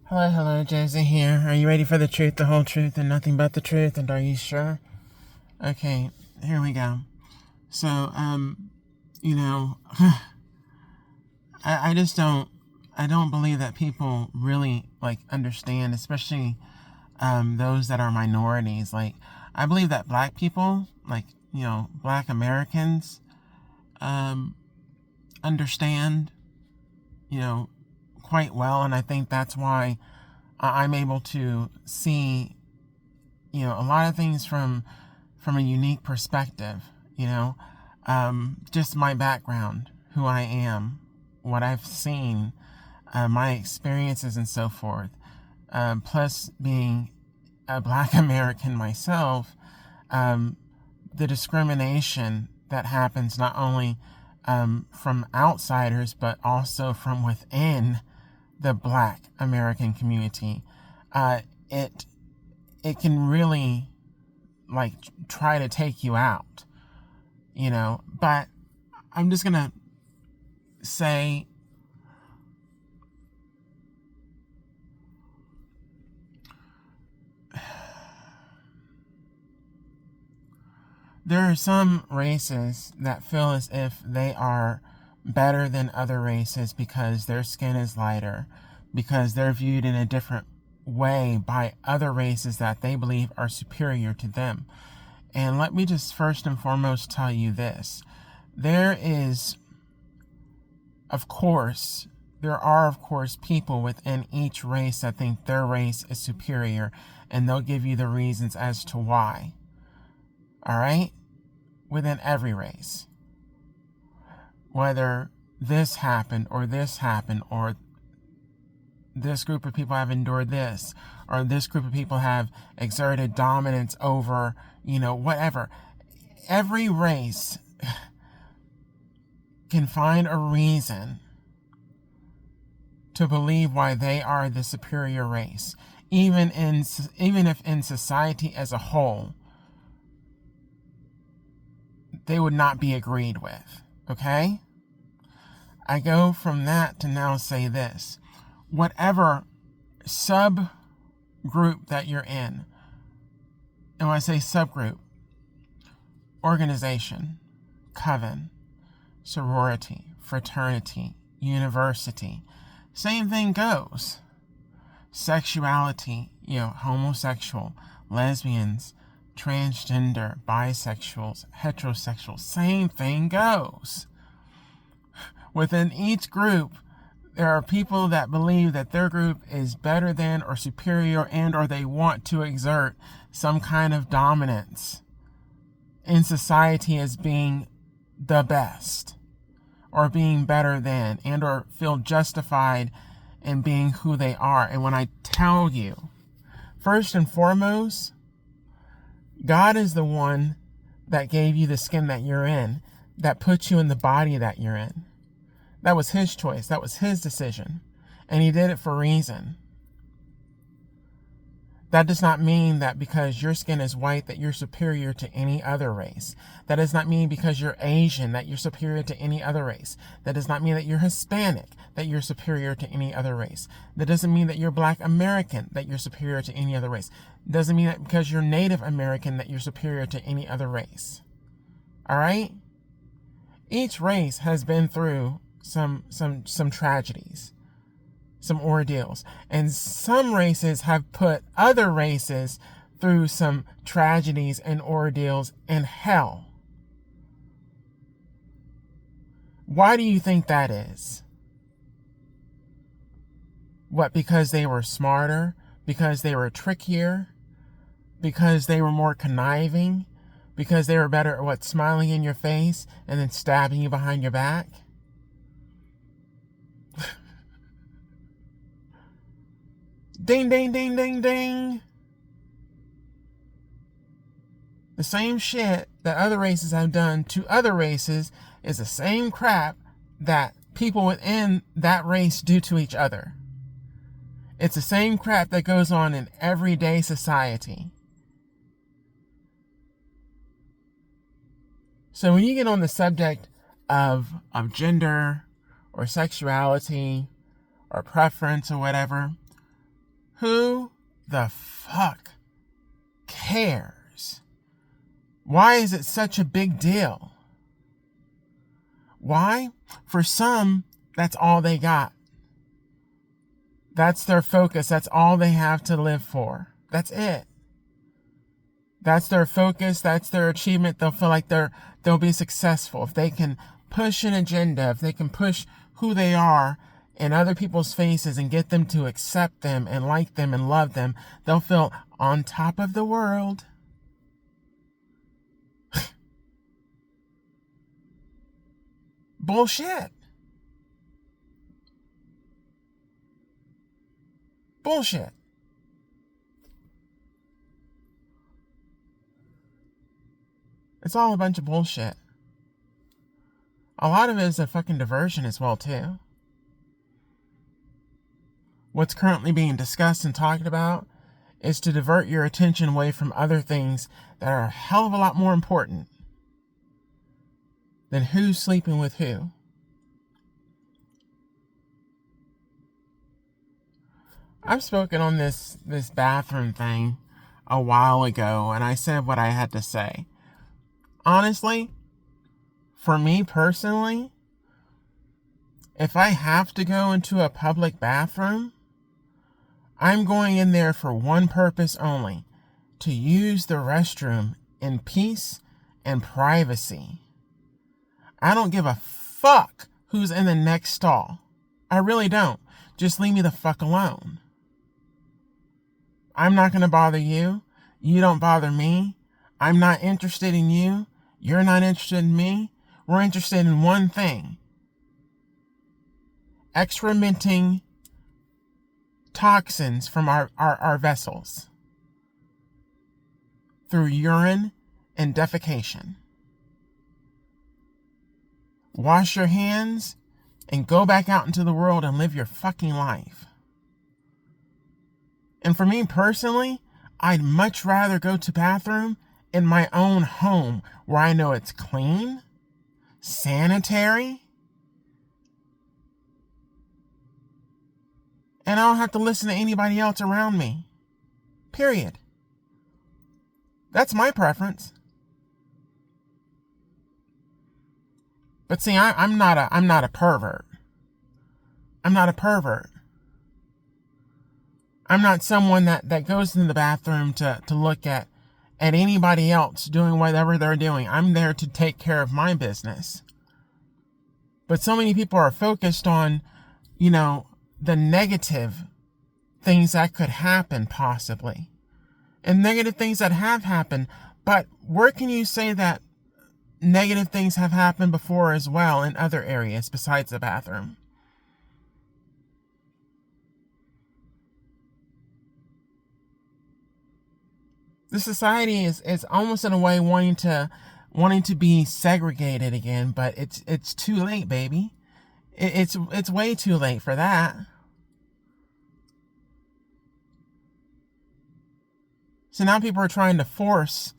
Hello, hello, Josie here. Are you ready for the truth, the whole truth, and nothing but the truth? And are you sure? Okay, here we go. So, I just don't believe that people really understand, especially those that are minorities. I believe that black people, black Americans, understand, you know, quite well, and I think that's why I'm able to see a lot of things from a unique perspective. Just my background, who I am, what I've seen, my experiences, and so forth. Plus, being a Black American myself, the discrimination that happens not only from outsiders but also from within the Black American community. It it can really try to take you out, But I'm just gonna say there are some races that feel as if they are better than other races because their skin is lighter, because they're viewed in a different way by other races that they believe are superior to them. And let me just first and foremost tell you this. There are, of course, people within each race that think their race is superior, and they'll give you the reasons as to why. All right? Within every race. Whether this happened, or this group of people have endured this, or this group of people have exerted dominance over, whatever. Every race can find a reason to believe why they are the superior race, even if in society as a whole they would not be agreed with. Okay? I go from that to now say this. Whatever subgroup that you're in, and when I say subgroup, organization, coven, sorority, fraternity, university, same thing goes. Sexuality, homosexual, lesbians, transgender, bisexuals, heterosexual, same thing goes. Within each group, there are people that believe that their group is better than or superior, and or they want to exert some kind of dominance in society as being the best or being better than, and or feel justified in being who they are. And when I tell you, first and foremost, God is the one that gave you the skin that you're in, that put you in the body that you're in. That was his choice. That was his decision. And he did it for a reason. That does not mean that because your skin is white that you're superior to any other race. That does not mean because you're Asian that you're superior to any other race. That does not mean that you're Hispanic that you're superior to any other race. That doesn't mean that you're Black American that you're superior to any other race. It doesn't mean that because you're Native American that you're superior to any other race. All right? Each race has been through some tragedies, some ordeals, and some races have put other races through some tragedies and ordeals and hell. Why do you think that is? What, because they were smarter? Because they were trickier? Because they were more conniving? Because they were better at smiling in your face and then stabbing you behind your back? Ding, ding, ding, ding, ding. The same shit that other races have done to other races is the same crap that people within that race do to each other. It's the same crap that goes on in everyday society. So when you get on the subject of gender or sexuality or preference or whatever, Who the fuck cares? Why is it such a big deal? Why? For some, that's all they got. That's their focus. That's all they have to live for. That's it. That's their focus. That's their achievement. They'll feel like they'll be successful. If they can push an agenda, if they can push who they are in other people's faces and get them to accept them and like them and love them, they'll feel on top of the world. Bullshit. Bullshit. It's all a bunch of bullshit. A lot of it is a fucking diversion as well, too. What's currently being discussed and talked about is to divert your attention away from other things that are a hell of a lot more important than who's sleeping with who. I've spoken on this bathroom thing a while ago, and I said what I had to say. Honestly, for me personally, if I have to go into a public bathroom, I'm going in there for one purpose only: to use the restroom in peace and privacy. I don't give a fuck who's in the next stall. I really don't. Just leave me the fuck alone. I'm not going to bother you. You don't bother me. I'm not interested in you. You're not interested in me. We're interested in one thing: excrementing toxins from our vessels through urine and defecation. Wash your hands and go back out into the world and live your fucking life. And for me personally, I'd much rather go to bathroom in my own home where I know it's clean, sanitary, and I don't have to listen to anybody else around me. Period. That's my preference. But see, I'm not a pervert. I'm not a pervert. I'm not someone that goes into the bathroom to look at anybody else doing whatever they're doing. I'm there to take care of my business. But so many people are focused on, the negative things that could happen possibly. And negative things that have happened. But where can you say that negative things have happened before as well in other areas besides the bathroom? The society is almost in a way wanting to be segregated again, but it's too late, baby. It's way too late for that. So now people are trying to force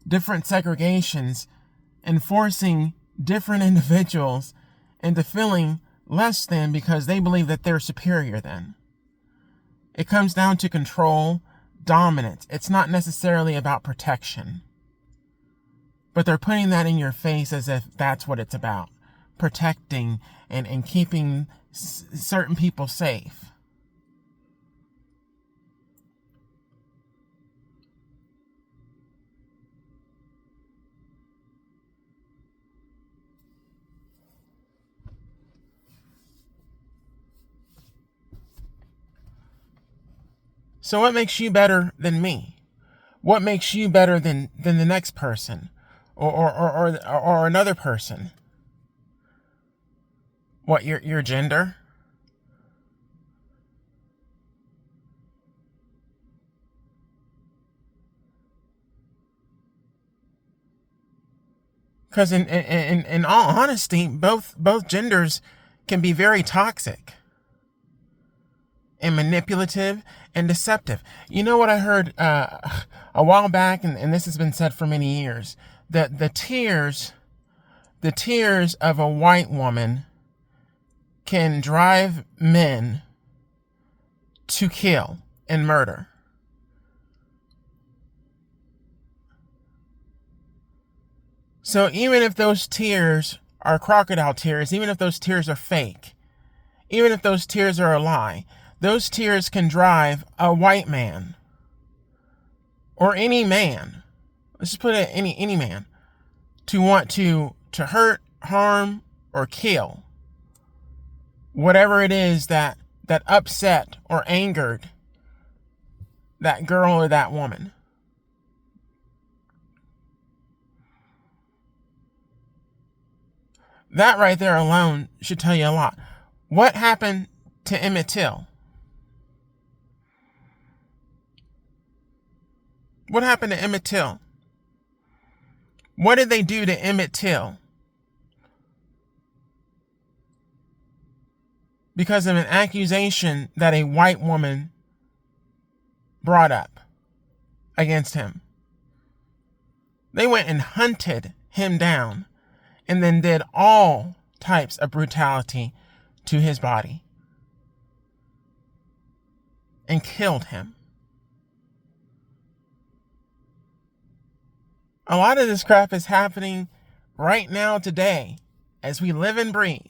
different segregations and forcing different individuals into feeling less than because they believe that they're superior then. It comes down to control, dominance. It's not necessarily about protection. But they're putting that in your face as if that's what it's about. Protecting and keeping certain people safe. So what makes you better than me? What makes you better than the next person or another person? What, your gender? Because in all honesty, both genders can be very toxic and manipulative and deceptive. You know what I heard a while back, and this has been said for many years, that the tears of a white woman can drive men to kill and murder. So even if those tears are crocodile tears, even if those tears are fake, even if those tears are a lie, those tears can drive a white man or any man, let's just put it any man, to want to hurt, harm, or kill whatever it is that upset or angered that girl or that woman. That right there alone should tell you a lot. What happened to Emmett Till? What happened to Emmett Till? What did they do to Emmett Till? Because of an accusation that a white woman brought up against him. They went and hunted him down and then did all types of brutality to his body and killed him. A lot of this crap is happening right now today as we live and breathe.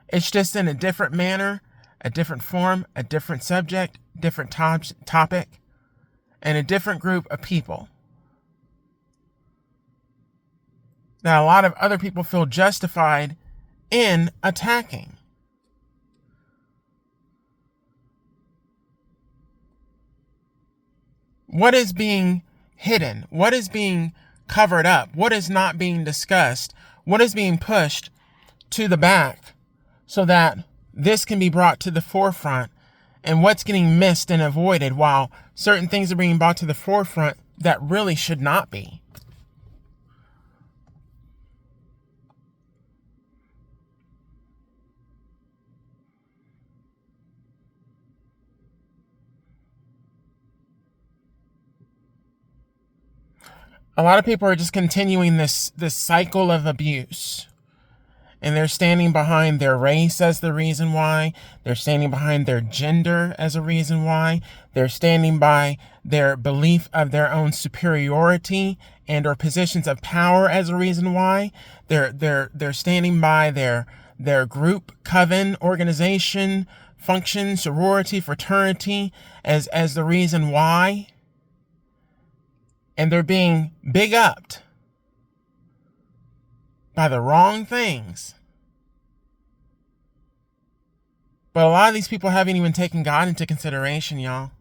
It's just in a different manner, a different form, a different subject, different topic, and a different group of people. That a lot of other people feel justified in attacking. What is being hidden? What is being covered up? What is not being discussed? What is being pushed to the back so that this can be brought to the forefront? And what's getting missed and avoided while certain things are being brought to the forefront that really should not be? A lot of people are just continuing this cycle of abuse. And they're standing behind their race as the reason why. They're standing behind their gender as a reason why. They're standing by their belief of their own superiority and or positions of power as a reason why. They're standing by their group, coven, organization, function, sorority, fraternity as the reason why. And they're being big upped by the wrong things. But a lot of these people haven't even taken God into consideration, y'all.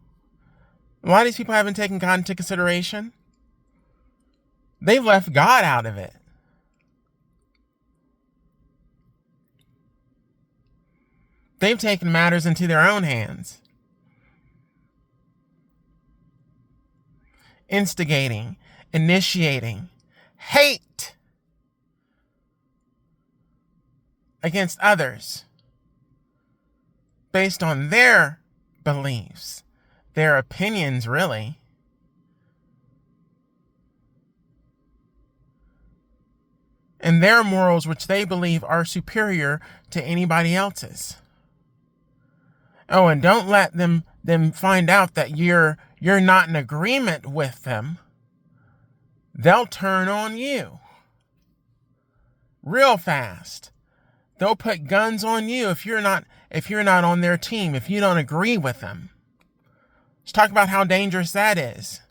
A lot of these people haven't taken God into consideration. They've left God out of it. They've taken matters into their own hands. Instigating, initiating hate against others based on their beliefs, their opinions, really. And their morals, which they believe are superior to anybody else's. Oh, and don't let them find out that you're not in agreement with them. They'll turn on you real fast. They'll put guns on you if you're not on their team, if you don't agree with them. Let's talk about how dangerous that is.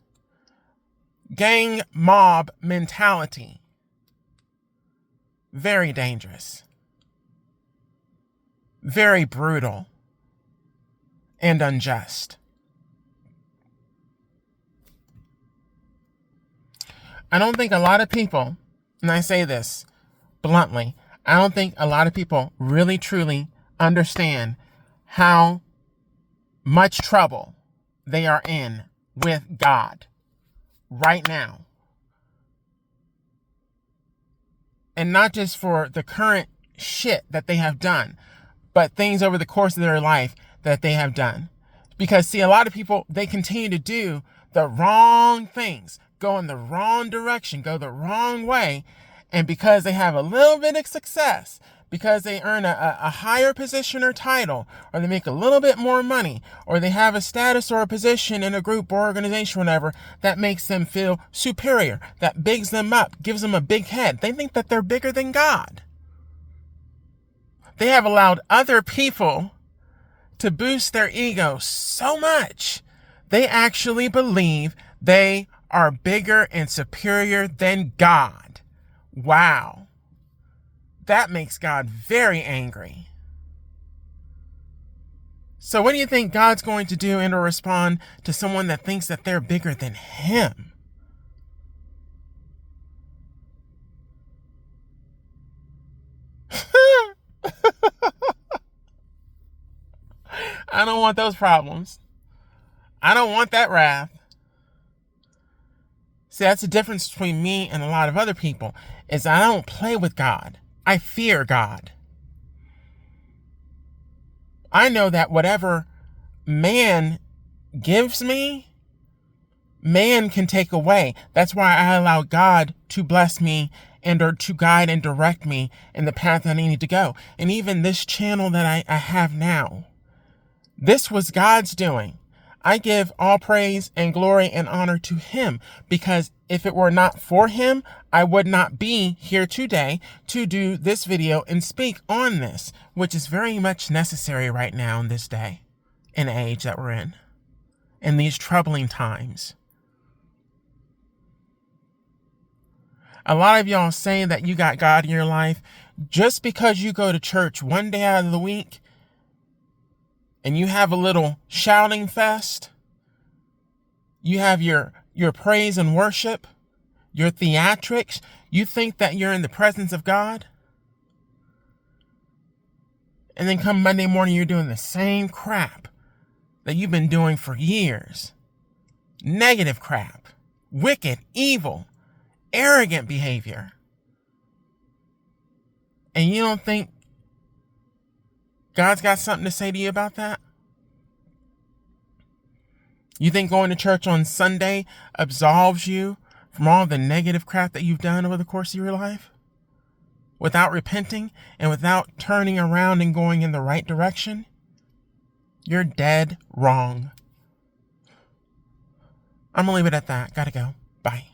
Gang mob mentality. Very dangerous. Very brutal. And unjust. I don't think a lot of people, and I say this bluntly, I don't think a lot of people really truly understand how much trouble they are in with God right now. And not just for the current shit that they have done, but things over the course of their life that they have done. Because see, a lot of people, they continue to do the wrong things, go in the wrong direction, go the wrong way. And because they have a little bit of success, because they earn a higher position or title, or they make a little bit more money, or they have a status or a position in a group or organization or whatever that makes them feel superior, that bigs them up, gives them a big head. They think that they're bigger than God. They have allowed other people to boost their ego so much, they actually believe they are bigger and superior than God. Wow. That makes God very angry. So what do you think God's going to do in or respond to someone that thinks that they're bigger than him? I don't want those problems. I don't want that wrath. See, that's the difference between me and a lot of other people, is I don't play with God. I fear God. I know that whatever man gives me, man can take away. That's why I allow God to bless me and or to guide and direct me in the path that I need to go. And even this channel that I have now, this was God's doing. I give all praise and glory and honor to him, because if it were not for him, I would not be here today to do this video and speak on this, which is very much necessary right now in this day and age that we're in these troubling times. A lot of y'all saying that you got God in your life just because you go to church one day out of the week and you have a little shouting fest. You have your praise and worship, your theatrics. You think that you're in the presence of God. And then come Monday morning, you're doing the same crap that you've been doing for years. Negative crap, wicked, evil, arrogant behavior. And you don't think God's got something to say to you about that? You think going to church on Sunday absolves you from all the negative crap that you've done over the course of your life? Without repenting and without turning around and going in the right direction? You're dead wrong. I'm going to leave it at that. Gotta go. Bye.